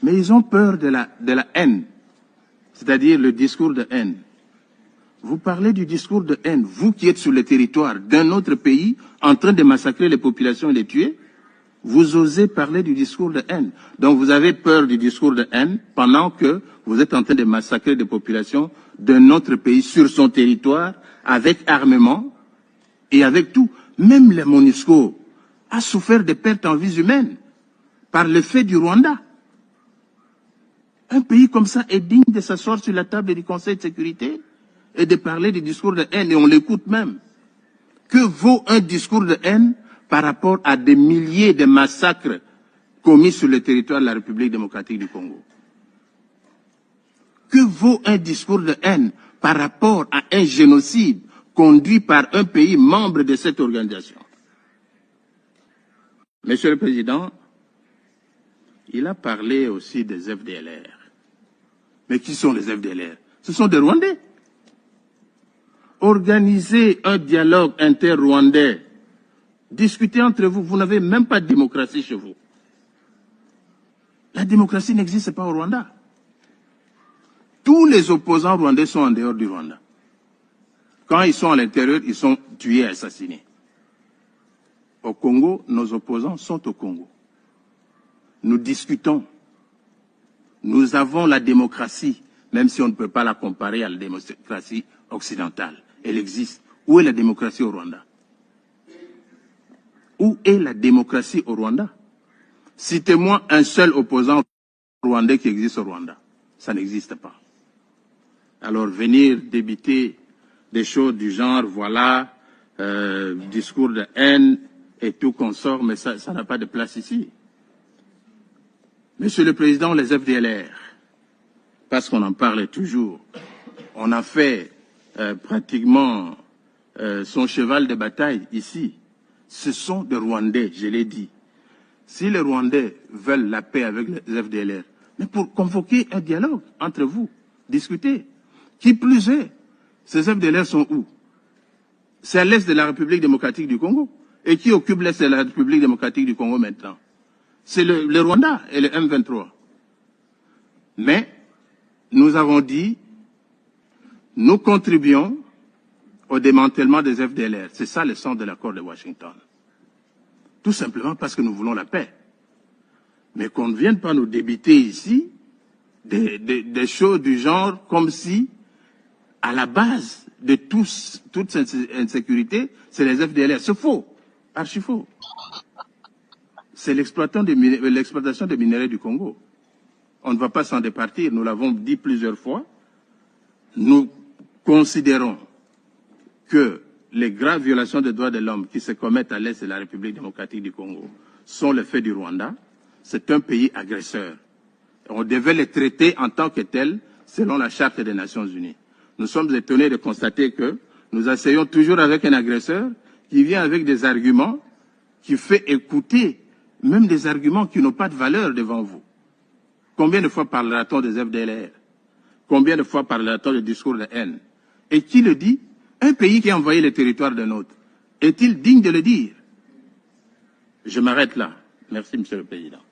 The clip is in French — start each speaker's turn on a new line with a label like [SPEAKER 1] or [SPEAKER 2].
[SPEAKER 1] Mais ils ont peur de la haine, c'est-à-dire le discours de haine. Vous parlez du discours de haine, vous qui êtes sur le territoire d'un autre pays, en train de massacrer les populations et les tuer, vous osez parler du discours de haine. Donc vous avez peur du discours de haine pendant que vous êtes en train de massacrer des populations d'un autre pays sur son territoire, avec armement et avec tout. Même la MONUSCO a souffert de pertes en vies humaines par le fait du Rwanda. Un pays comme ça est digne de s'asseoir sur la table du Conseil de sécurité et de parler du discours de haine, et on l'écoute même. Que vaut un discours de haine par rapport à des milliers de massacres commis sur le territoire de la République démocratique du Congo? Que vaut un discours de haine par rapport à un génocide conduit par un pays membre de cette organisation? Monsieur le Président, il a parlé aussi des FDLR. Mais qui sont les FDLR? Ce sont des Rwandais. Organisez un dialogue inter-rwandais. Discutez entre vous. Vous n'avez même pas de démocratie chez vous. La démocratie n'existe pas au Rwanda. Tous les opposants rwandais sont en dehors du Rwanda. Quand ils sont à l'intérieur, ils sont tués et assassinés. Au Congo, nos opposants sont au Congo. Nous discutons. Nous avons la démocratie, même si on ne peut pas la comparer à la démocratie occidentale. Elle existe. Où est la démocratie au Rwanda? Où est la démocratie au Rwanda? Citez-moi un seul opposant rwandais qui existe au Rwanda. Ça n'existe pas. Alors venir débiter des choses du genre, voilà, discours de haine et tout consort, mais ça n'a pas de place ici. Monsieur le Président, les FDLR, parce qu'on en parle toujours, on a fait pratiquement son cheval de bataille ici. Ce sont des Rwandais, je l'ai dit. Si les Rwandais veulent la paix avec les FDLR, mais pour convoquer un dialogue entre vous, discuter. Qui plus est, ces FDLR sont où? C'est à l'est de la République démocratique du Congo. Et qui occupe l'est de la République démocratique du Congo maintenant? C'est le Rwanda et le M23. Mais nous avons dit, nous contribuons au démantèlement des FDLR. C'est ça le sens de l'accord de Washington. Tout simplement parce que nous voulons la paix. Mais qu'on ne vienne pas nous débiter ici des choses du genre comme si, à la base de toute cette insécurité, c'est les FDLR. C'est faux, archi faux. C'est l'exploitation des minerais du Congo. On ne va pas s'en départir, nous l'avons dit plusieurs fois. Nous considérons que les graves violations des droits de l'homme qui se commettent à l'est de la République démocratique du Congo sont le fait du Rwanda. C'est un pays agresseur. On devait les traiter en tant que tels selon la Charte des Nations Unies. Nous sommes étonnés de constater que nous essayons toujours avec un agresseur qui vient avec des arguments, qui fait écouter même des arguments qui n'ont pas de valeur devant vous. Combien de fois parlera-t-on des FDLR? Combien de fois parlera-t-on du discours de haine? Et qui le dit? Un pays qui a envahi le territoire d'un autre. Est-il digne de le dire? Je m'arrête là. Merci, Monsieur le Président.